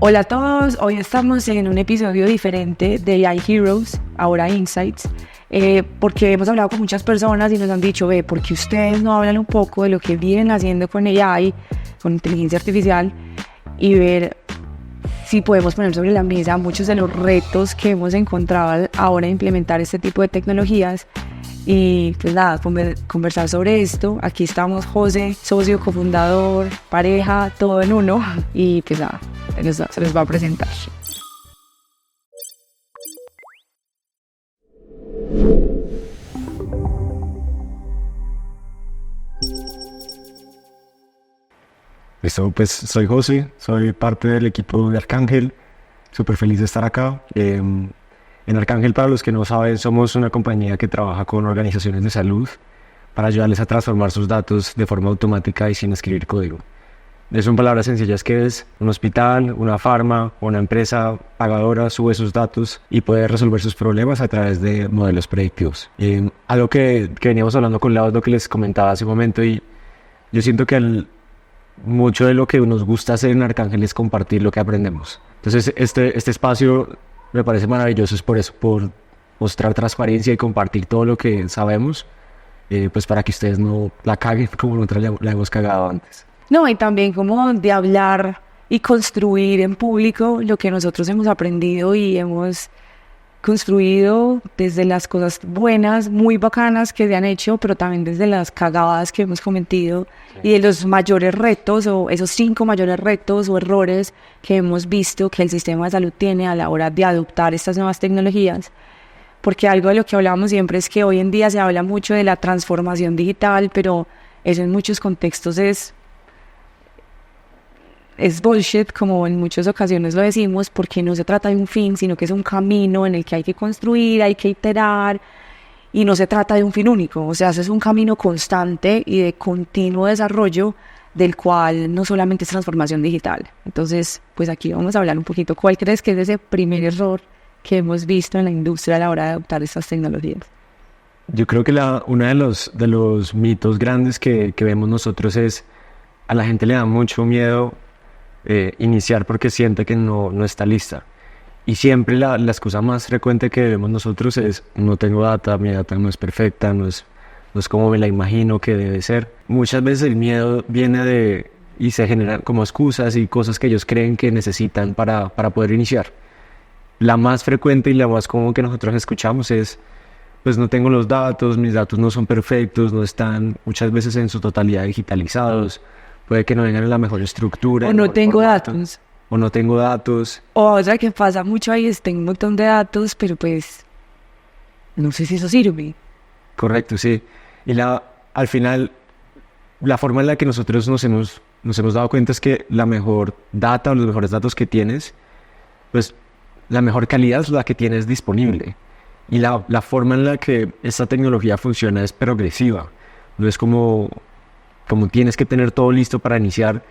Hola a todos, hoy estamos en un episodio diferente de AI Heroes, ahora Insights, porque hemos hablado con muchas personas y nos han dicho, ¿por qué ustedes no hablan un poco de lo que vienen haciendo con AI, con inteligencia artificial, y ver si podemos poner sobre la mesa muchos de los retos que hemos encontrado ahora de implementar este tipo de tecnologías? Y pues nada, conversar sobre esto. Aquí estamos José, socio, cofundador, pareja, todo en uno, y pues nada, se les va a presentar. Listo, pues soy José, soy parte del equipo de Arcángel, súper feliz de estar acá. En Arcángel, para los que no saben, somos una compañía que trabaja con organizaciones de salud para ayudarles a transformar sus datos de forma automática y sin escribir código. Son palabras sencillas que es un hospital, una farma o una empresa pagadora sube sus datos y puede resolver sus problemas a través de modelos predictivos. Algo que veníamos hablando con Lau es lo que les comentaba hace un momento, y yo siento que mucho de lo que nos gusta hacer en Arcángel es compartir lo que aprendemos. Entonces este espacio me parece maravilloso, es por eso, por mostrar transparencia y compartir todo lo que sabemos, pues para que ustedes no la caguen como nosotros la hemos cagado antes. No, y también como de hablar y construir en público lo que nosotros hemos aprendido y hemos construido desde las cosas buenas, muy bacanas que se han hecho, pero también desde las cagadas que hemos cometido, sí. Y de los mayores retos, o esos 5 mayores retos o errores que hemos visto que el sistema de salud tiene a la hora de adoptar estas nuevas tecnologías. Porque algo de lo que hablábamos siempre es que hoy en día se habla mucho de la transformación digital, pero eso en muchos contextos es bullshit, como en muchas ocasiones lo decimos, porque no se trata de un fin, sino que es un camino en el que hay que construir, hay que iterar, y no se trata de un fin único. O sea, es un camino constante y de continuo desarrollo, del cual no solamente es transformación digital. Entonces, pues aquí vamos a hablar un poquito. ¿Cuál crees que es ese primer error que hemos visto en la industria a la hora de adoptar estas tecnologías? Yo creo que uno de los mitos grandes que vemos nosotros es, a la gente le da mucho miedo iniciar porque siente que no está lista, y siempre la excusa más frecuente que vemos nosotros es: no tengo data, mi data no es perfecta, no es como me la imagino que debe ser. Muchas veces el miedo viene y se generan como excusas y cosas que ellos creen que necesitan para poder iniciar. La más frecuente y la más común que nosotros escuchamos es: pues no tengo los datos, mis datos no son perfectos, no están muchas veces en su totalidad digitalizados, puede que no vengan en la mejor estructura. O no tengo datos. O no tengo datos. O otra que pasa mucho ahí es: tengo un montón de datos, pero pues no sé si eso sirve. Correcto, sí. Y al final, la forma en la que nosotros nos hemos dado cuenta es que la mejor data o los mejores datos que tienes, pues la mejor calidad es la que tienes disponible. Y la forma en la que esta tecnología funciona es progresiva. No es como tienes que tener todo listo para iniciar,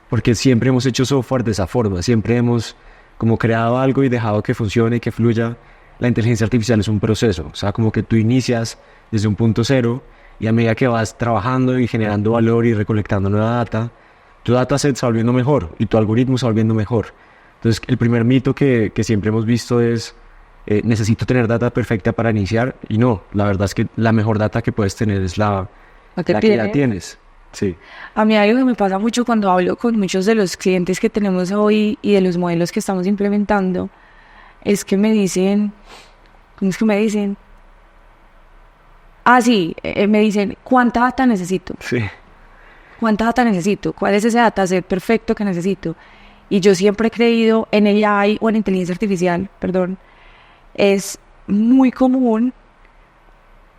porque siempre hemos hecho software de esa forma, siempre hemos como creado algo y dejado que funcione y que fluya. La inteligencia artificial es un proceso, o sea, como que tú inicias desde un punto cero, y a medida que vas trabajando y generando valor y recolectando nueva data, tu dataset se va volviendo mejor y tu algoritmo se va volviendo mejor. Entonces, el primer mito que siempre hemos visto es: necesito tener data perfecta para iniciar, y no, la verdad es que la mejor data que puedes tener es la que ya tienes. Sí. A mí algo que me pasa mucho cuando hablo con muchos de los clientes que tenemos hoy y de los modelos que estamos implementando, es que me dicen, ¿cómo es que me dicen? Me dicen: ¿cuánta data necesito? Sí. ¿Cuánta data necesito? ¿Cuál es ese dataset perfecto que necesito? Y yo siempre he creído en AI o en inteligencia artificial, es muy común,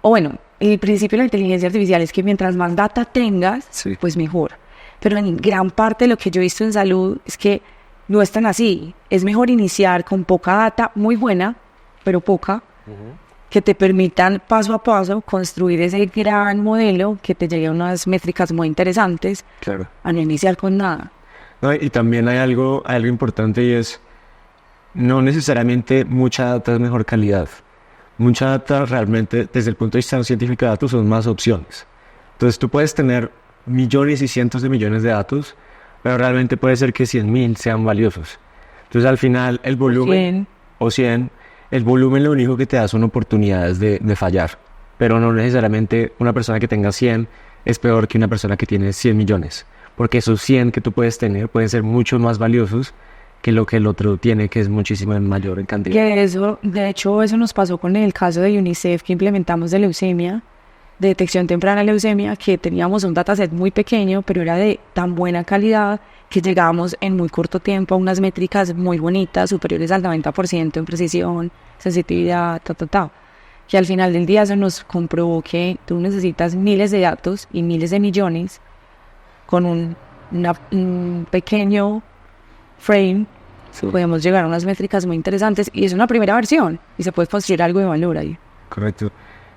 o bueno, el principio de la inteligencia artificial es que mientras más data tengas, sí, pues mejor. Pero en gran parte de lo que yo he visto en salud es que no es tan así. Es mejor iniciar con poca data, muy buena, pero poca, que te permitan paso a paso construir ese gran modelo que te llegue a unas métricas muy interesantes, claro, a no iniciar con nada. No, y también hay algo importante, y es: no necesariamente mucha data es mejor calidad. Mucha data realmente, desde el punto de vista científico de datos, son más opciones. Entonces tú puedes tener millones y cientos de millones de datos, pero realmente puede ser que 100,000 sean valiosos. Entonces al final el volumen, 100. o 100, el volumen lo único que te da son oportunidades de fallar. Pero no necesariamente una persona que tenga 100 es peor que una persona que tiene 100 millones. Porque esos 100 que tú puedes tener pueden ser mucho más valiosos que lo que el otro tiene, que es muchísimo mayor en cantidad. Que eso, de hecho, eso nos pasó con el caso de UNICEF que implementamos de leucemia, de detección temprana de leucemia, que teníamos un dataset muy pequeño, pero era de tan buena calidad que llegábamos en muy corto tiempo a unas métricas muy bonitas, superiores al 90% en precisión, sensitividad, que al final del día se nos comprobó que tú necesitas miles de datos y miles de millones con un pequeño frame. Podemos llegar a unas métricas muy interesantes y es una primera versión y se puede construir algo de valor ahí. Correcto.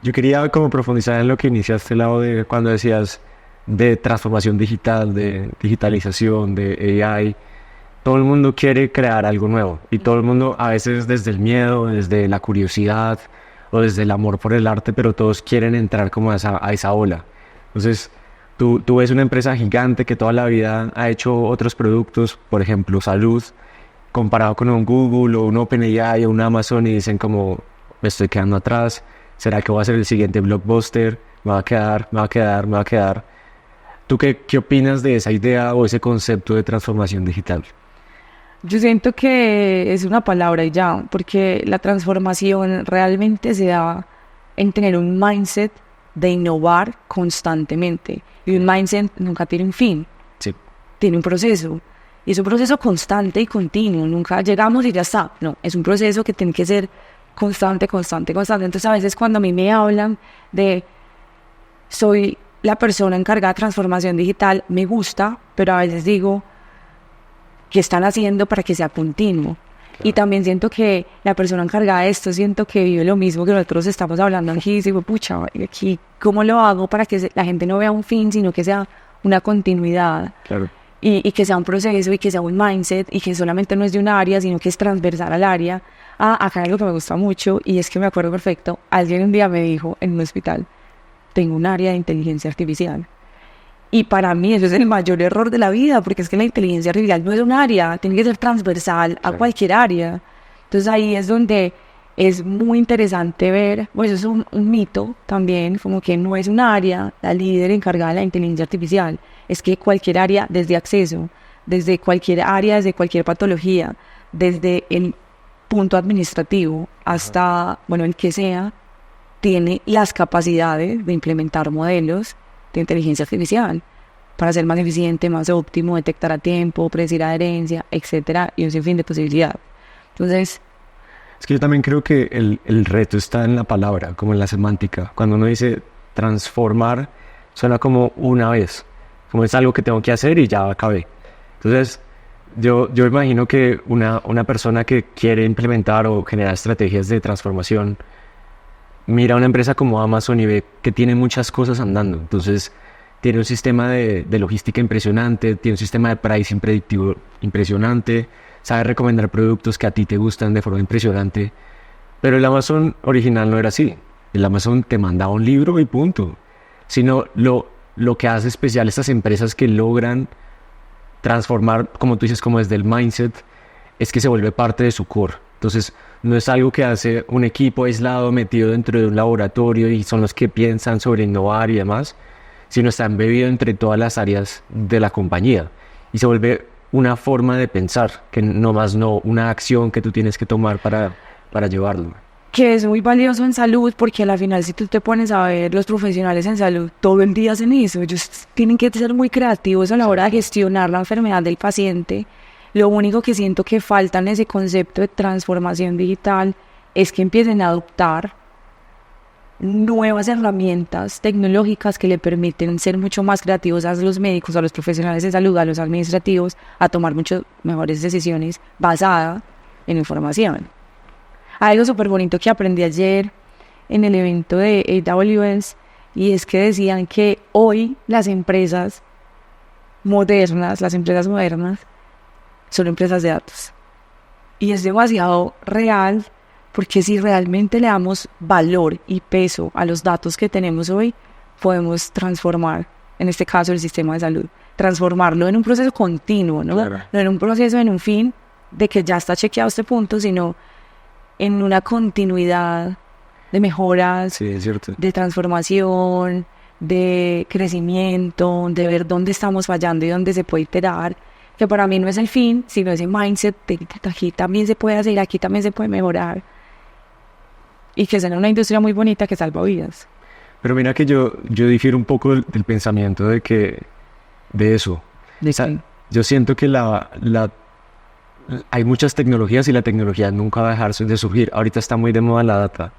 Yo quería como profundizar en lo que iniciaste el lado de cuando decías de transformación digital, de digitalización, de AI. Todo el mundo quiere crear algo nuevo y todo el mundo a veces desde el miedo, desde la curiosidad o desde el amor por el arte, pero todos quieren entrar como a esa ola. Entonces, tú ves una empresa gigante que toda la vida ha hecho otros productos, por ejemplo, salud, comparado con un Google o un OpenAI o un Amazon y dicen como, me estoy quedando atrás, ¿será que voy a ser el siguiente blockbuster? ¿Me va a quedar? ¿Tú qué opinas de esa idea o ese concepto de transformación digital? Yo siento que es una palabra y ya, porque la transformación realmente se da en tener un mindset de innovar constantemente. Y un mindset nunca tiene un fin, Sí. tiene un proceso. Y es un proceso constante y continuo. Nunca llegamos y ya está. No, es un proceso que tiene que ser constante. Entonces a veces cuando a mí me hablan de soy la persona encargada de transformación digital, me gusta, pero a veces digo, ¿qué están haciendo para que sea continuo? Claro. Y también siento que la persona encargada de esto, siento que vive lo mismo que nosotros estamos hablando aquí. Y digo, pucha, aquí, ¿cómo lo hago para que la gente no vea un fin, sino que sea una continuidad? Claro. Y que sea un proceso y que sea un mindset y que solamente no es de un área, sino que es transversal al área. Acá hay algo que me gusta mucho y es que me acuerdo perfecto. Alguien un día me dijo en un hospital, tengo un área de inteligencia artificial. Y para mí eso es el mayor error de la vida, porque es que la inteligencia artificial no es un área, tiene que ser transversal a cualquier área. Entonces ahí es donde es muy interesante ver, pues eso es un mito también, como que no es un área la líder encargada de la inteligencia artificial, es que cualquier área, desde acceso, desde cualquier área, desde cualquier patología, desde el punto administrativo hasta, bueno, el que sea, tiene las capacidades de implementar modelos de inteligencia artificial para ser más eficiente, más óptimo, detectar a tiempo, predecir adherencia, etcétera, y un sinfín de posibilidades. Entonces, es que yo también creo que el reto está en la palabra, como en la semántica. Cuando uno dice transformar, suena como una vez, como es algo que tengo que hacer y ya acabé. Entonces, yo imagino que una persona que quiere implementar o generar estrategias de transformación mira a una empresa como Amazon y ve que tiene muchas cosas andando. Entonces, tiene un sistema de logística impresionante, tiene un sistema de pricing predictivo impresionante, sabe recomendar productos que a ti te gustan de forma impresionante. Pero el Amazon original no era así. El Amazon te mandaba un libro y punto. Sino lo que hace especial estas empresas que logran transformar, como tú dices, como desde el mindset, es que se vuelve parte de su core. Entonces, no es algo que hace un equipo aislado metido dentro de un laboratorio y son los que piensan sobre innovar y demás, sino está embebido entre todas las áreas de la compañía y se vuelve una forma de pensar, que no más no una acción que tú tienes que tomar para llevarlo. Que es muy valioso en salud, porque al final si tú te pones a ver, los profesionales en salud todo el día hacen eso, ellos tienen que ser muy creativos a la hora de gestionar la enfermedad del paciente. Lo único que siento que falta en ese concepto de transformación digital es que empiecen a adoptar nuevas herramientas tecnológicas que le permiten ser mucho más creativos a los médicos, a los profesionales de salud, a los administrativos, a tomar muchas mejores decisiones basadas en información. Algo súper bonito que aprendí ayer en el evento de AWS, y es que decían que hoy las empresas modernas son empresas de datos. Y es demasiado real, porque si realmente le damos valor y peso a los datos que tenemos hoy, podemos transformar, en este caso, el sistema de salud. Transformarlo en un proceso continuo, ¿no? Claro. No en un proceso, en un fin, de que ya está chequeado este punto, sino en una continuidad de mejoras, Sí, es cierto. de transformación, de crecimiento, de ver dónde estamos fallando y dónde se puede iterar, que para mí no es el fin, sino ese mindset de que aquí también se puede hacer, aquí también se puede mejorar, y que sea una industria muy bonita que salva vidas. Pero mira que yo difiero un poco del pensamiento de eso. ¿De O sea, qué? yo siento que hay muchas tecnologías y la tecnología nunca va a dejar de surgir. Ahorita está muy de moda la data.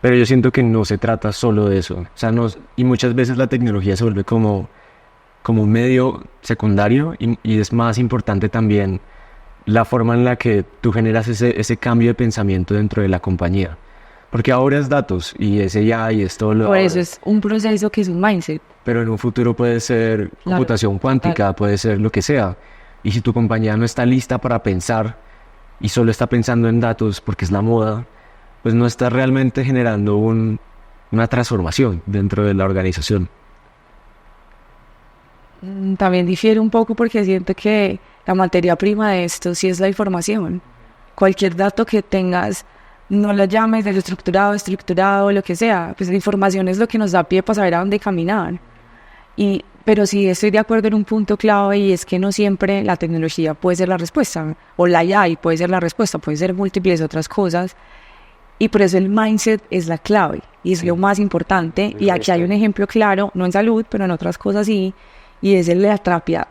Pero yo siento que no se trata solo de eso. O sea, y muchas veces la tecnología se vuelve como un medio secundario y es más importante también la forma en la que tú generas ese cambio de pensamiento dentro de la compañía. Porque ahora es datos y ese ya y es todo lo Por ahora. eso es un proceso que es un mindset. Pero en un futuro puede ser computación cuántica, puede ser lo que sea. Y si tu compañía no está lista para pensar y solo está pensando en datos porque es la moda, pues no está realmente generando una transformación dentro de la organización. También difiere un poco porque siento que la materia prima de esto sí es la información. Cualquier dato que tengas, no lo llames estructurado, lo que sea, pues la información es lo que nos da pie para saber a dónde caminar. Pero sí estoy de acuerdo en un punto clave, y es que no siempre la tecnología puede ser la respuesta, o la AI puede ser la respuesta, puede ser múltiples otras cosas, y por eso el mindset es la clave y es lo más importante. Y aquí hay un ejemplo claro, no en salud, pero en otras cosas sí, y es el atrapa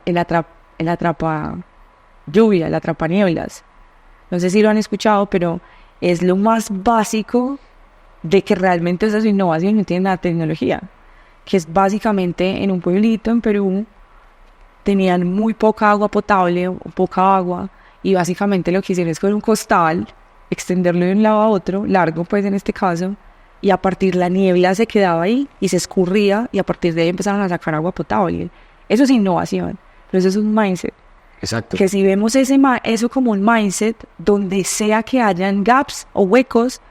lluvia, el atrapa nieblas. No sé si lo han escuchado, pero es lo más básico de que realmente esa innovación no tiene la tecnología, que es básicamente en un pueblito en Perú tenían muy poca agua potable o poca agua, y básicamente lo que hicieron es con un costal extenderlo de un lado a otro, largo pues en este caso, y a partir la niebla se quedaba ahí y se escurría, y a partir de ahí empezaron a sacar agua potable. Eso es innovación, pero eso es un mindset. Exacto. Que si vemos eso como un mindset, donde sea que hayan gaps o huecos,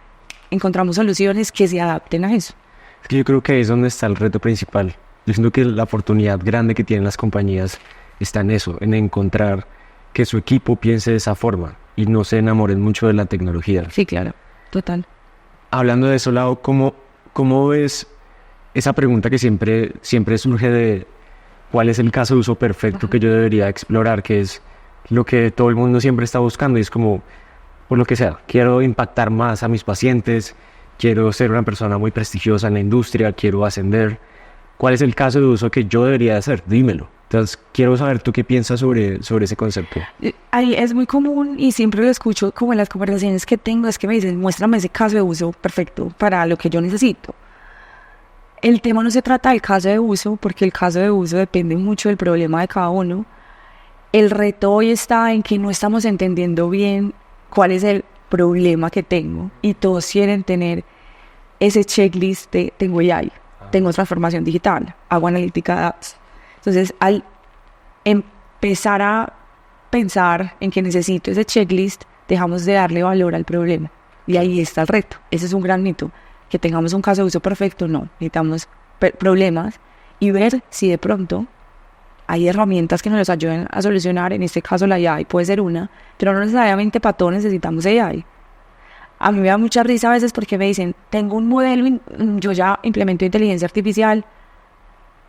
encontramos soluciones que se adapten a eso. Es que yo creo que ahí es donde está el reto principal. Yo siento que la oportunidad grande que tienen las compañías está en eso, en encontrar que su equipo piense de esa forma y no se enamoren mucho de la tecnología. Sí, claro, total. Hablando de eso, Lau, ¿cómo ves esa pregunta que siempre surge de cuál es el caso de uso perfecto que yo debería explorar, que es lo que todo el mundo siempre está buscando? Y es como, por lo que sea, quiero impactar más a mis pacientes, quiero ser una persona muy prestigiosa en la industria, quiero ascender. ¿Cuál es el caso de uso que yo debería hacer? Dímelo. Entonces, quiero saber tú qué piensas sobre ese concepto. Ahí es muy común, y siempre lo escucho como en las conversaciones que tengo, es que me dicen, muéstrame ese caso de uso perfecto para lo que yo necesito. El tema no se trata del caso de uso, porque el caso de uso depende mucho del problema de cada uno. El reto hoy está en que no estamos entendiendo bien cuál es el problema que tengo, y todos quieren tener ese checklist de tengo AI, tengo transformación digital, hago analítica de datos. Entonces, al empezar a pensar en que necesito ese checklist, dejamos de darle valor al problema. Y ahí está el reto. Ese es un gran mito. Que tengamos un caso de uso perfecto, no. Necesitamos problemas y ver si de pronto hay herramientas que nos ayuden a solucionar. En este caso la AI puede ser una, pero no necesariamente para todo necesitamos AI. A mí me da mucha risa a veces porque me dicen, tengo un modelo, yo ya implemento inteligencia artificial,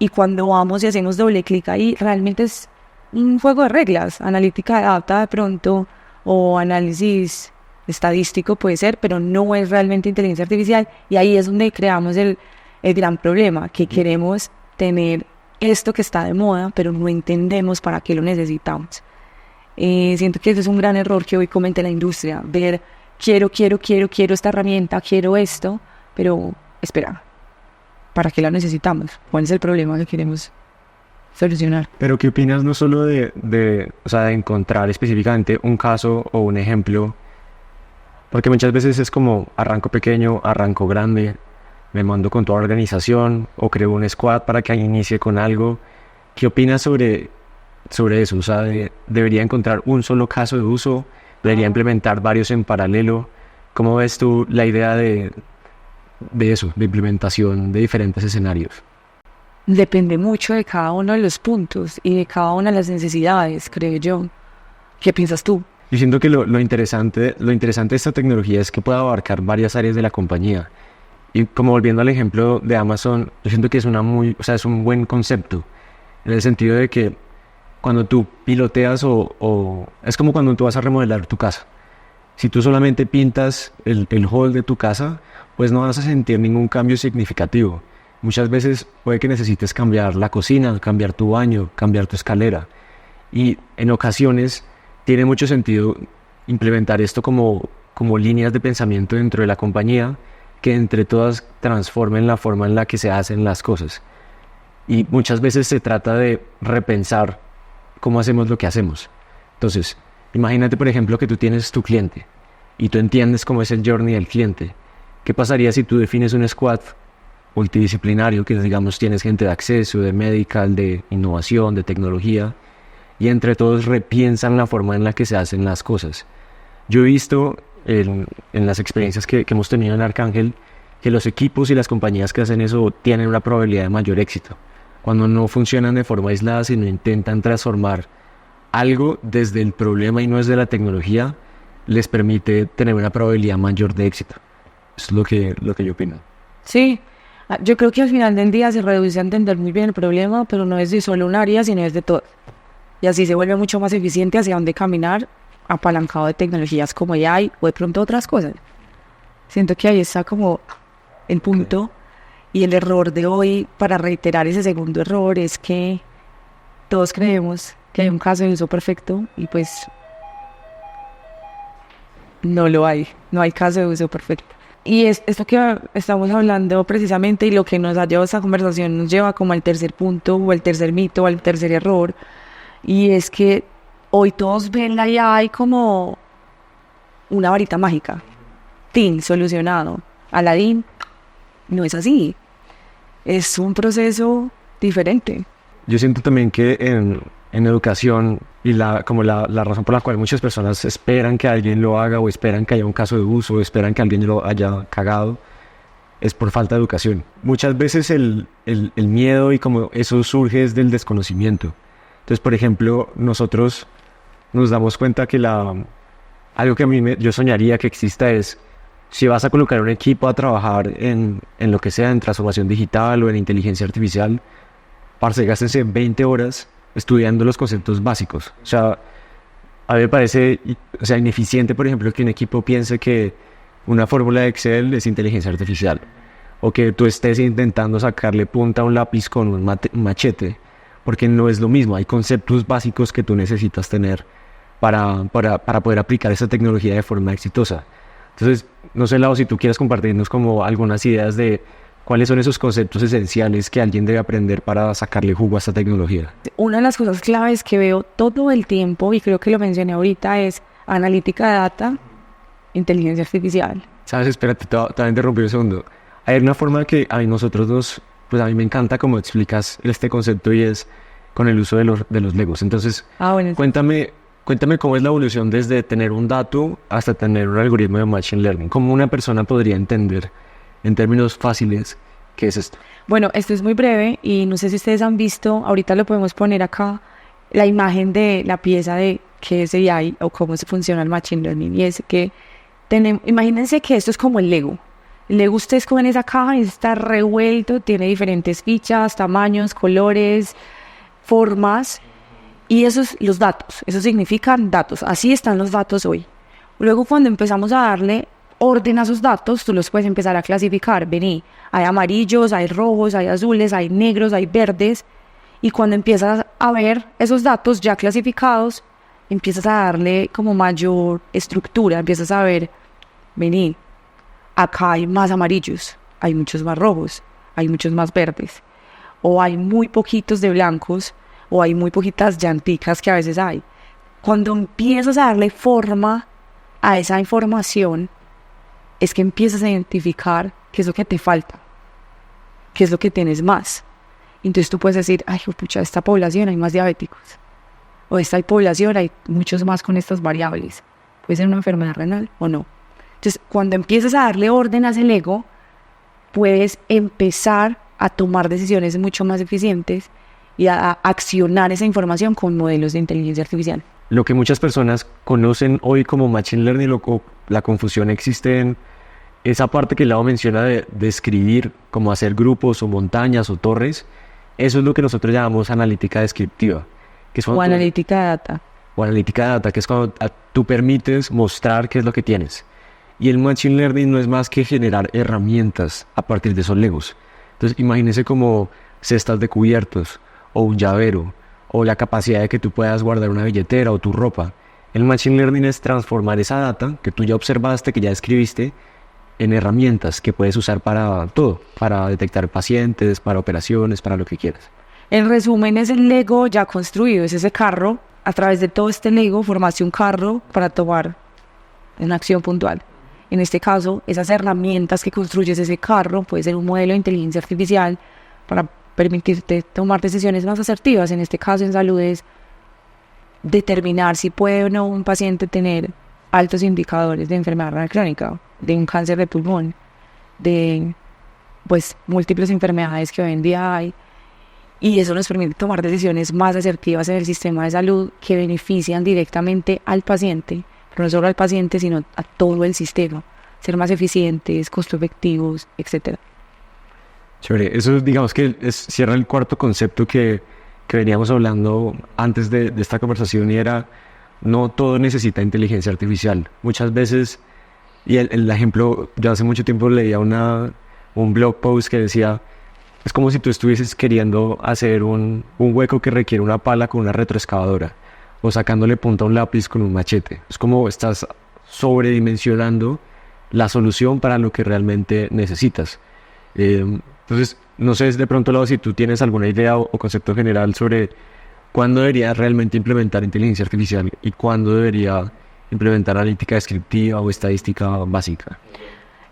y cuando vamos y hacemos doble clic ahí, realmente es un juego de reglas, analítica de data de pronto, o análisis estadístico puede ser, pero no es realmente inteligencia artificial, y ahí es donde creamos el gran problema, que queremos tener esto que está de moda, pero no entendemos para qué lo necesitamos. Siento que ese es un gran error que hoy comete la industria, ver, quiero esta herramienta, quiero esto, pero espera, ¿para qué la necesitamos? ¿Cuál es el problema que queremos solucionar? Pero ¿qué opinas no solo de encontrar específicamente un caso o un ejemplo? Porque muchas veces es como arranco pequeño, arranco grande, me mando con toda organización o creo un squad para que inicie con algo. ¿Qué opinas sobre eso? O sea, ¿debería encontrar un solo caso de uso? ¿Debería implementar varios en paralelo? ¿Cómo ves tú la idea de eso, de implementación de diferentes escenarios? Depende mucho de cada uno de los puntos y de cada una de las necesidades, creo yo. ¿Qué piensas tú? Yo siento que lo interesante de esta tecnología es que puede abarcar varias áreas de la compañía. Y como volviendo al ejemplo de Amazon, yo siento que es es un buen concepto, en el sentido de que cuando tú piloteas es como cuando tú vas a remodelar tu casa. Si tú solamente pintas el hall de tu casa, pues no vas a sentir ningún cambio significativo. Muchas veces puede que necesites cambiar la cocina, cambiar tu baño, cambiar tu escalera. Y en ocasiones tiene mucho sentido implementar esto como líneas de pensamiento dentro de la compañía que entre todas transformen la forma en la que se hacen las cosas. Y muchas veces se trata de repensar cómo hacemos lo que hacemos. Entonces, imagínate, por ejemplo, que tú tienes tu cliente y tú entiendes cómo es el journey del cliente. ¿Qué pasaría si tú defines un squad multidisciplinario que, digamos, tienes gente de acceso, de medical, de innovación, de tecnología, y entre todos repiensan la forma en la que se hacen las cosas? Yo he visto en las experiencias que hemos tenido en Arcángel que los equipos y las compañías que hacen eso tienen una probabilidad de mayor éxito. Cuando no funcionan de forma aislada, sino intentan transformar algo desde el problema y no desde la tecnología, les permite tener una probabilidad mayor de éxito. Es lo que yo opino. Sí, yo creo que al final del día se reduce a entender muy bien el problema, pero no es de solo un área, sino es de todo. Y así se vuelve mucho más eficiente hacia dónde caminar, apalancado de tecnologías como AI o de pronto otras cosas. Siento que ahí está como el punto. Y el error de hoy, para reiterar ese segundo error, es que todos creemos que hay un caso de uso perfecto y pues no lo hay. No hay caso de uso perfecto. Y es esto que estamos hablando precisamente, y lo que nos ha llevado a esta conversación nos lleva como al tercer punto o al tercer mito o al tercer error. Y es que hoy todos ven la AI como una varita mágica. Tin, solucionado. Aladín. No es así. Es un proceso diferente. Yo siento también que en educación, y la razón por la cual muchas personas esperan que alguien lo haga, o esperan que haya un caso de uso, o esperan que alguien lo haya cagado, es por falta de educación. Muchas veces el miedo y como eso surge desde el desconocimiento. Entonces, por ejemplo, nosotros nos damos cuenta que algo que yo soñaría que exista es: si vas a colocar un equipo a trabajar en lo que sea, en transformación digital o en inteligencia artificial, parce, gástense 20 horas estudiando los conceptos básicos. O sea, a mí me parece ineficiente, por ejemplo, que un equipo piense que una fórmula de Excel es inteligencia artificial, o que tú estés intentando sacarle punta a un lápiz con un machete, porque no es lo mismo. Hay conceptos básicos que tú necesitas tener para poder aplicar esa tecnología de forma exitosa. Entonces, no sé, Lau, si tú quieres compartirnos como algunas ideas de cuáles son esos conceptos esenciales que alguien debe aprender para sacarle jugo a esta tecnología. Una de las cosas claves que veo todo el tiempo, y creo que lo mencioné ahorita, es analítica de data, inteligencia artificial. ¿Sabes? Espérate, te voy a interrumpir un segundo. Hay una forma que a mí me encanta cómo explicas este concepto, y es con el uso de los Legos. Entonces, Bueno, Cuéntame cómo es la evolución desde tener un dato hasta tener un algoritmo de Machine Learning. ¿Cómo una persona podría entender, en términos fáciles, qué es esto? Bueno, esto es muy breve y no sé si ustedes han visto, ahorita lo podemos poner acá, la imagen de la pieza de qué es AI o cómo se funciona el Machine Learning. Y es que imagínense que esto es como el Lego. El Lego, ustedes cogen esa caja y está revuelto, tiene diferentes fichas, tamaños, colores, formas. Y esos los datos, eso significan datos. Así están los datos hoy. Luego, cuando empezamos a darle orden a esos datos, tú los puedes empezar a clasificar. Vení, hay amarillos, hay rojos, hay azules, hay negros, hay verdes. Y cuando empiezas a ver esos datos ya clasificados, empiezas a darle como mayor estructura. Empiezas a ver, vení, acá hay más amarillos, hay muchos más rojos, hay muchos más verdes. O hay muy poquitos de blancos, o hay muy poquitas llanticas que a veces hay. Cuando empiezas a darle forma a esa información, es que empiezas a identificar qué es lo que te falta, qué es lo que tienes más. Entonces tú puedes decir, ay, pucha, esta población hay más diabéticos, o esta población hay muchos más con estas variables. Puede ser una enfermedad renal o no. Entonces, cuando empiezas a darle orden a ese Lego, puedes empezar a tomar decisiones mucho más eficientes y a accionar esa información con modelos de inteligencia artificial. lo que muchas personas conocen hoy como Machine Learning o la confusión existe en esa parte que Lau menciona de escribir, como hacer grupos o montañas o torres. Eso es lo que nosotros llamamos analítica descriptiva. Que es O analítica de data. O analítica de data, que es cuando tú permites mostrar qué es lo que tienes. Y el Machine Learning no es más que generar herramientas a partir de esos legos. Entonces, imagínese como cestas de cubiertos, o un llavero, o la capacidad de que tú puedas guardar una billetera o tu ropa. El Machine Learning es transformar esa data que tú ya observaste, que ya escribiste, en herramientas que puedes usar para todo, para detectar pacientes, para operaciones, para lo que quieras. En resumen, es el Lego ya construido, es ese carro. A través de todo este Lego formaste un carro para tomar una acción puntual. En este caso, esas herramientas que construyes ese carro, puede ser un modelo de inteligencia artificial para permitirte tomar decisiones más asertivas. En este caso, en salud es determinar si puede o no un paciente tener altos indicadores de enfermedad renal crónica, de un cáncer de pulmón, de pues múltiples enfermedades que hoy en día hay. Y eso nos permite tomar decisiones más asertivas en el sistema de salud que benefician directamente al paciente, pero no solo al paciente, sino a todo el sistema. Ser más eficientes, costo efectivos, etc. Chévere. Eso digamos que cierra el cuarto concepto que veníamos hablando antes de esta conversación, y era: no todo necesita inteligencia artificial. Muchas veces, y el ejemplo, yo hace mucho tiempo leía un blog post que decía: es como si tú estuvieses queriendo hacer un hueco que requiere una pala con una retroexcavadora, o sacándole punta a un lápiz con un machete. Es como estás sobredimensionando la solución para lo que realmente necesitas. Entonces, no sé de pronto, Lau, si tú tienes alguna idea o concepto general sobre cuándo debería realmente implementar inteligencia artificial y cuándo debería implementar analítica descriptiva o estadística básica.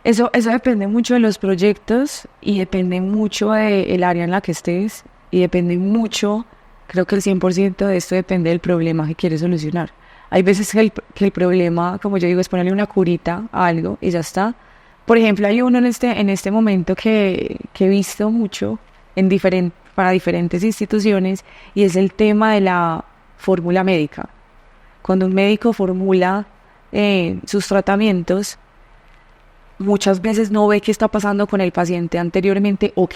Eso depende mucho de los proyectos y depende mucho del área en la que estés, y depende mucho, creo que el 100% de esto depende del problema que quieres solucionar. Hay veces que el problema, como yo digo, es ponerle una curita a algo y ya está. Por ejemplo, hay uno en este momento que he visto mucho para diferentes instituciones, y es el tema de la fórmula médica. Cuando un médico formula sus tratamientos, muchas veces no ve qué está pasando con el paciente anteriormente o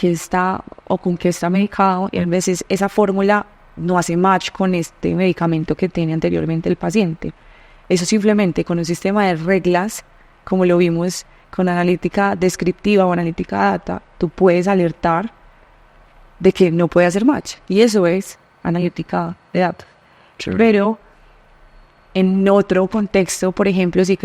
con qué está medicado, y a veces esa fórmula no hace match con este medicamento que tiene anteriormente el paciente. Eso simplemente con un sistema de reglas, como lo vimos con analítica descriptiva o analítica data, tú puedes alertar de que no puede hacer match, y eso es analítica de datos. Sure. Pero en otro contexto, por ejemplo, si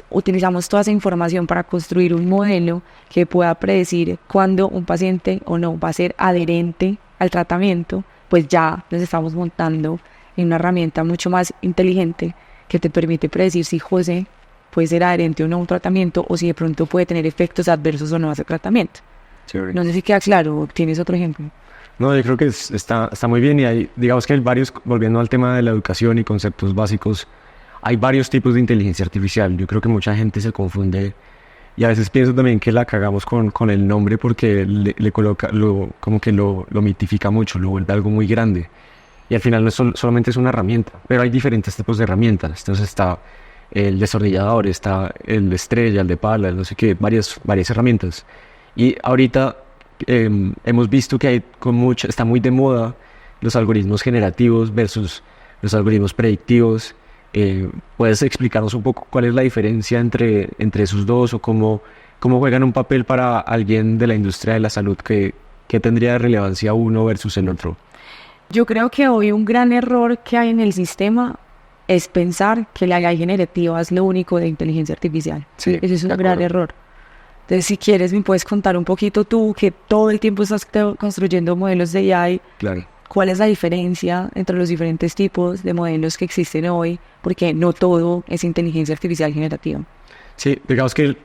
utilizamos toda esa información para construir un modelo que pueda predecir cuándo un paciente o no va a ser adherente al tratamiento, pues ya nos estamos montando en una herramienta mucho más inteligente que te permite predecir si José puede ser adherente o no a un tratamiento, o si de pronto puede tener efectos adversos o no a ese tratamiento. Chévere. No sé si queda claro, ¿tienes otro ejemplo? No, yo creo que está muy bien, y hay, digamos que hay varios, volviendo al tema de la educación y conceptos básicos, hay varios tipos de inteligencia artificial. Yo creo que mucha gente se confunde, y a veces pienso también que la cagamos con el nombre, porque le coloca, como que lo mitifica mucho, lo vuelve algo muy grande, y al final no es solamente es una herramienta, pero hay diferentes tipos de herramientas. Entonces está el destornillador, está el de estrella, el de pala, no sé qué, varias herramientas. Y ahorita hemos visto que está muy de moda los algoritmos generativos versus los algoritmos predictivos. ¿Puedes explicarnos un poco cuál es la diferencia entre esos dos, o cómo juegan un papel para alguien de la industria de la salud? ¿Qué tendría de relevancia uno versus el otro? Yo creo que hoy un gran error que hay en el sistema es pensar que la AI generativa es lo único de inteligencia artificial. Sí, ese es un gran error. Entonces, si quieres, me puedes contar un poquito tú, que todo el tiempo estás construyendo modelos de AI. Claro. ¿Cuál es la diferencia entre los diferentes tipos de modelos que existen hoy? Porque no todo es inteligencia artificial generativa. Sí, digamos que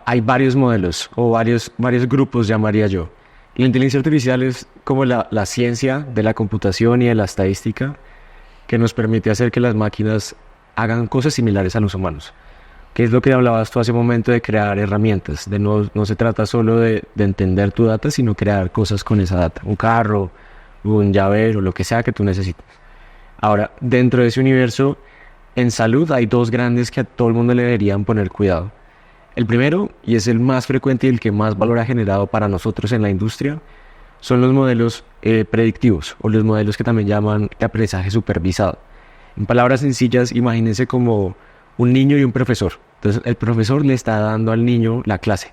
hay varios modelos, o varios grupos, llamaría yo. La inteligencia artificial es como la ciencia de la computación y de la estadística, que nos permite hacer que las máquinas hagan cosas similares a los humanos. Que es lo que hablabas tú hace un momento, de crear herramientas. No se trata solo de entender tu data, sino crear cosas con esa data. Un carro, un llavero, lo que sea que tú necesites. Ahora, dentro de ese universo, en salud hay dos grandes que a todo el mundo le deberían poner cuidado. El primero, y es el más frecuente y el que más valor ha generado para nosotros en la industria, son los modelos predictivos, o los modelos que también llaman de aprendizaje supervisado. En palabras sencillas, imagínense como un niño y un profesor. Entonces, el profesor le está dando al niño la clase.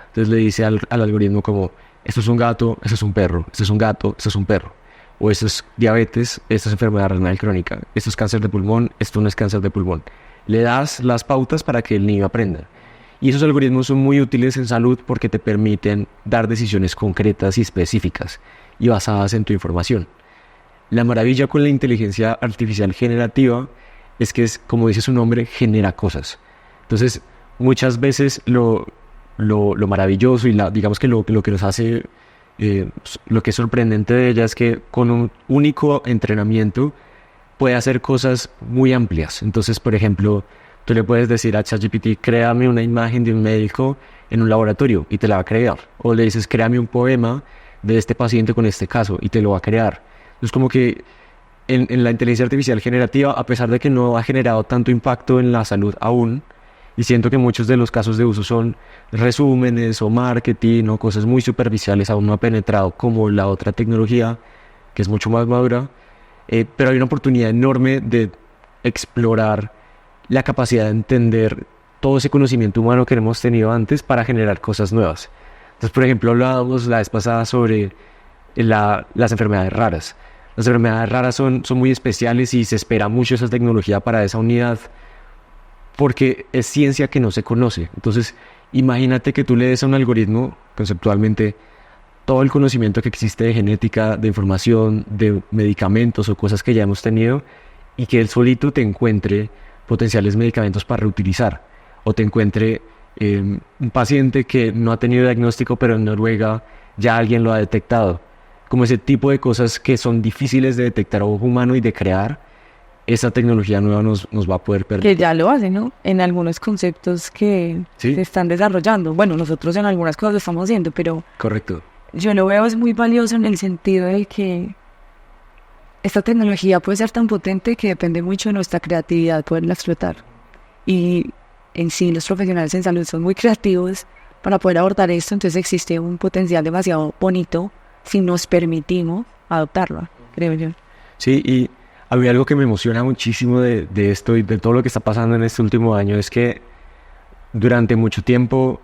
Entonces le dice al algoritmo como, esto es un gato, esto es un perro, esto es un gato, esto es un perro. O esto es diabetes, esto es enfermedad renal crónica, esto es cáncer de pulmón, esto no es cáncer de pulmón. Le das las pautas para que el niño aprenda. Y esos algoritmos son muy útiles en salud porque te permiten dar decisiones concretas y específicas y basadas en tu información. La maravilla con la inteligencia artificial generativa es que, como dice su nombre, genera cosas. Entonces, muchas veces lo maravilloso y digamos que lo que nos hace, lo que es sorprendente de ella es que con un único entrenamiento puede hacer cosas muy amplias. Entonces, por ejemplo, tú le puedes decir a ChatGPT, créame una imagen de un médico en un laboratorio y te la va a crear. O le dices, créame un poema de este paciente con este caso y te lo va a crear. Entonces, como que en la inteligencia artificial generativa, a pesar de que no ha generado tanto impacto en la salud aún, y siento que muchos de los casos de uso son resúmenes o marketing o cosas muy superficiales, aún no ha penetrado como la otra tecnología, que es mucho más madura, pero hay una oportunidad enorme de explorar la capacidad de entender todo ese conocimiento humano que hemos tenido antes para generar cosas nuevas. Entonces, por ejemplo, hablábamos la vez pasada sobre las enfermedades raras. Las enfermedades raras son muy especiales y se espera mucho esa tecnología para esa unidad porque es ciencia que no se conoce. Entonces, imagínate que tú le des a un algoritmo, conceptualmente, todo el conocimiento que existe de genética, de información, de medicamentos o cosas que ya hemos tenido y que él solito te encuentre potenciales medicamentos para reutilizar o te encuentre un paciente que no ha tenido diagnóstico pero en Noruega ya alguien lo ha detectado, como ese tipo de cosas que son difíciles de detectar a ojo humano y de crear. Esa tecnología nueva nos va a poder permitir. Que ya lo hace, ¿no? En algunos conceptos que ¿Sí? se están desarrollando. Bueno, nosotros en algunas cosas lo estamos haciendo, pero Correcto. yo lo veo es muy valioso en el sentido de que esta tecnología puede ser tan potente que depende mucho de nuestra creatividad poderla explotar. Y en sí los profesionales en salud son muy creativos para poder abordar esto, entonces existe un potencial demasiado bonito si nos permitimos adoptarlo, creo yo. Sí, y a mí algo que me emociona muchísimo de esto y de todo lo que está pasando en este último año es que durante mucho tiempo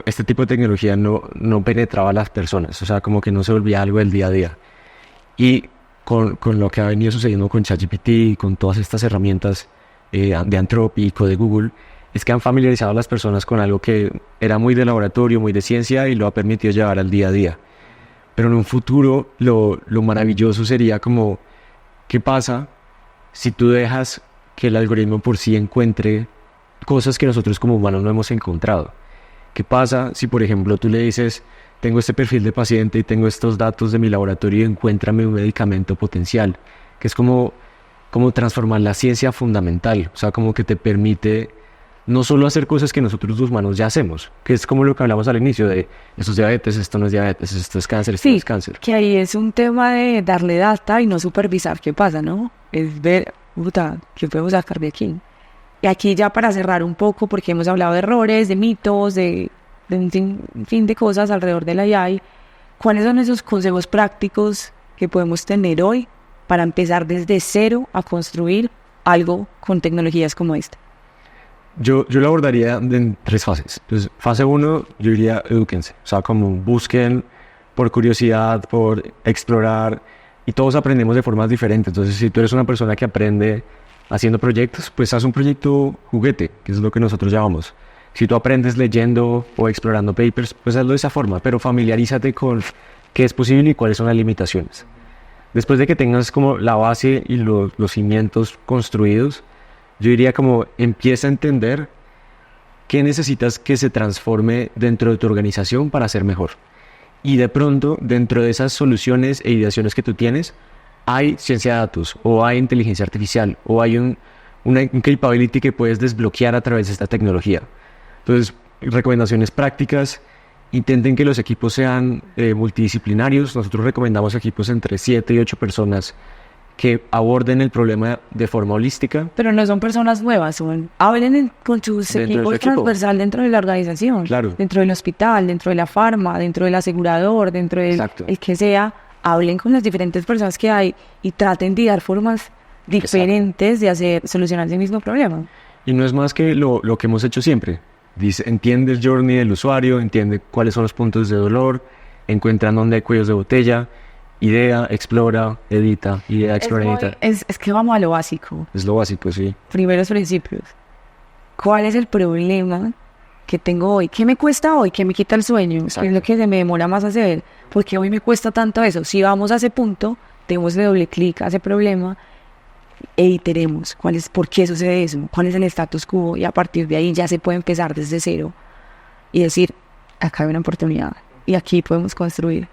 este tipo de tecnología no penetraba a las personas, o sea, como que no se volvía algo del día a día. Y con lo que ha venido sucediendo con ChatGPT y con todas estas herramientas de Anthropic o de Google, es que han familiarizado a las personas con algo que era muy de laboratorio, muy de ciencia y lo ha permitido llevar al día a día. Pero en un futuro lo maravilloso sería como, ¿qué pasa si tú dejas que el algoritmo por sí encuentre cosas que nosotros como humanos no hemos encontrado? ¿Qué pasa si, por ejemplo, tú le dices, tengo este perfil de paciente y tengo estos datos de mi laboratorio y encuéntrame un medicamento potencial? Que es como transformar la ciencia fundamental, o sea, como que te permite no solo hacer cosas que nosotros los humanos ya hacemos, que es como lo que hablamos al inicio de esto es diabetes, esto no es diabetes, esto es cáncer, esto no es cáncer. Que ahí es un tema de darle data y no supervisar qué pasa, ¿no? Es ver, ¿qué podemos sacar de aquí? Y aquí ya para cerrar un poco, porque hemos hablado de errores, de mitos, de un fin de cosas alrededor de la AI, ¿cuáles son esos consejos prácticos que podemos tener hoy para empezar desde cero a construir algo con tecnologías como esta? Yo lo abordaría en 3 fases. Entonces, fase 1, yo diría edúquense. O sea, como busquen por curiosidad, por explorar. Y todos aprendemos de formas diferentes. Entonces, si tú eres una persona que aprende haciendo proyectos, pues haz un proyecto juguete, que es lo que nosotros llamamos. Si tú aprendes leyendo o explorando papers, pues hazlo de esa forma. Pero familiarízate con qué es posible y cuáles son las limitaciones. Después de que tengas como la base y los cimientos construidos, yo diría como empieza a entender qué necesitas que se transforme dentro de tu organización para ser mejor. Y de pronto, dentro de esas soluciones e ideaciones que tú tienes, hay ciencia de datos, o hay inteligencia artificial, o hay un capability que puedes desbloquear a través de esta tecnología. Entonces, recomendaciones prácticas, intenten que los equipos sean multidisciplinarios. Nosotros recomendamos equipos entre 7 y 8 personas que aborden el problema de forma holística. Pero no son personas nuevas, hablen con sus equipos transversal dentro de la organización, claro, dentro del hospital, dentro de la farma, dentro del asegurador, dentro del el que sea, hablen con las diferentes personas que hay y traten de dar formas diferentes de solucionar ese mismo problema. Y no es más que lo que hemos hecho siempre. Dice, entiende el journey del usuario, entiende cuáles son los puntos de dolor, encuentra dónde hay cuellos de botella, idea, explora, edita, idea, explora, edita. Es que vamos a lo básico. Es lo básico, sí. Primeros principios. ¿Cuál es el problema que tengo hoy? ¿Qué me cuesta hoy? ¿Qué me quita el sueño? Exacto. ¿Qué es lo que se me demora más hacer? ¿Por qué hoy me cuesta tanto eso? Si vamos a ese punto, démosle doble clic a ese problema e iteremos por qué sucede eso, cuál es el status quo, y a partir de ahí ya se puede empezar desde cero y decir, acá hay una oportunidad y aquí podemos construir.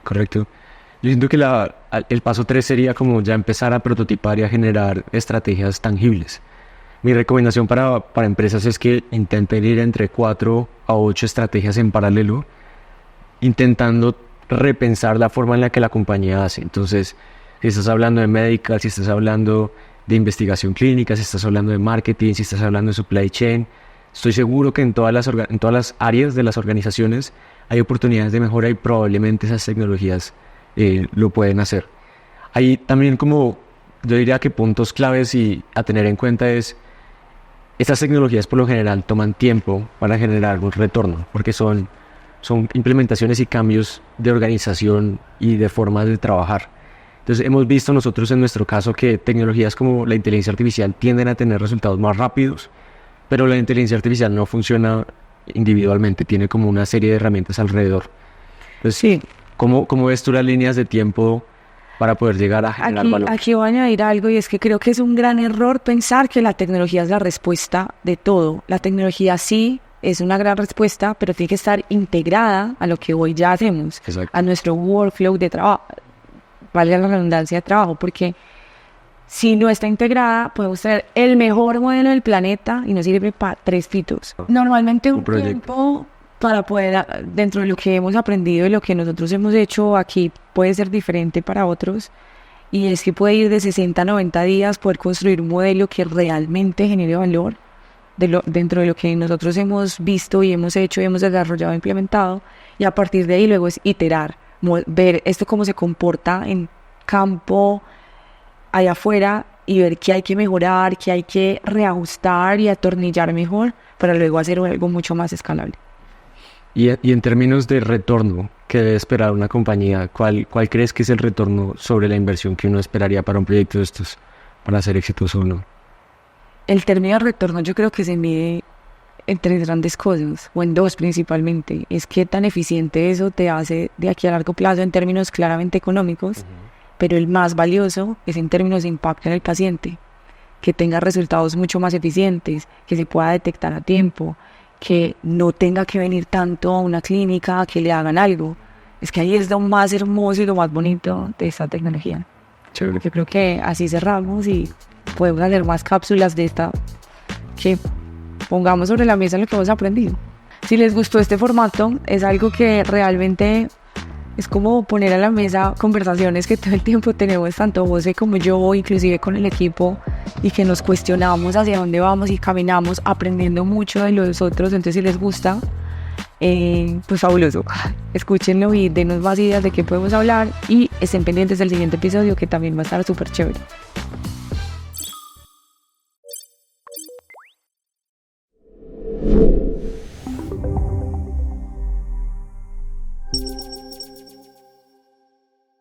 Correcto. Yo siento que el paso 3 sería como ya empezar a prototipar y a generar estrategias tangibles. Mi recomendación para empresas es que intenten ir entre 4 a 8 estrategias en paralelo, intentando repensar la forma en la que la compañía hace. Entonces, si estás hablando de medical, si estás hablando de investigación clínica, si estás hablando de marketing, si estás hablando de supply chain, estoy seguro que en todas las áreas de las organizaciones hay oportunidades de mejora y probablemente esas tecnologías lo pueden hacer. Hay también, como yo diría, que puntos claves y a tener en cuenta es, estas tecnologías por lo general toman tiempo para generar un retorno, porque son implementaciones y cambios de organización y de formas de trabajar. Entonces hemos visto nosotros en nuestro caso que tecnologías como la inteligencia artificial tienden a tener resultados más rápidos, pero la inteligencia artificial no funciona individualmente, tiene como una serie de herramientas alrededor. Entonces, sí. ¿Cómo ves tú las líneas de tiempo para poder llegar a generar valor? Aquí voy a añadir algo, y es que creo que es un gran error pensar que la tecnología es la respuesta de todo. La tecnología sí es una gran respuesta, pero tiene que estar integrada a lo que hoy ya hacemos. Exacto. A nuestro workflow de trabajo, valga la redundancia, de trabajo, porque si no está integrada, podemos tener el mejor modelo del planeta y no sirve para 3 pitos. Normalmente un tiempo para poder, dentro de lo que hemos aprendido y lo que nosotros hemos hecho aquí, puede ser diferente para otros, y es que puede ir de 60 a 90 días poder construir un modelo que realmente genere valor dentro de lo que nosotros hemos visto y hemos hecho y hemos desarrollado e implementado, y a partir de ahí luego es iterar, ver esto cómo se comporta en campo allá afuera y ver qué hay que mejorar, qué hay que reajustar y atornillar mejor para luego hacer algo mucho más escalable. Y en términos de retorno que debe esperar una compañía, ¿cuál crees que es el retorno sobre la inversión que uno esperaría para un proyecto de estos para ser exitoso o no? El término de retorno yo creo que se mide en 3 grandes cosas, o en 2 principalmente. Es qué tan eficiente eso te hace de aquí a largo plazo en términos claramente económicos, pero el más valioso es en términos de impacto en el paciente, que tenga resultados mucho más eficientes, que se pueda detectar a tiempo, que no tenga que venir tanto a una clínica a que le hagan algo. Es que ahí es lo más hermoso y lo más bonito de esta tecnología. Chévere. Yo creo que así cerramos y podemos hacer más cápsulas de esta que pongamos sobre la mesa lo que hemos aprendido. Si les gustó este formato, es algo que realmente es como poner a la mesa conversaciones que todo el tiempo tenemos, tanto José como yo, inclusive con el equipo, y que nos cuestionamos hacia dónde vamos y caminamos aprendiendo mucho de los otros. Entonces, si les gusta, pues fabuloso, escúchenlo y denos más ideas de qué podemos hablar, y estén pendientes del siguiente episodio, que también va a estar súper chévere.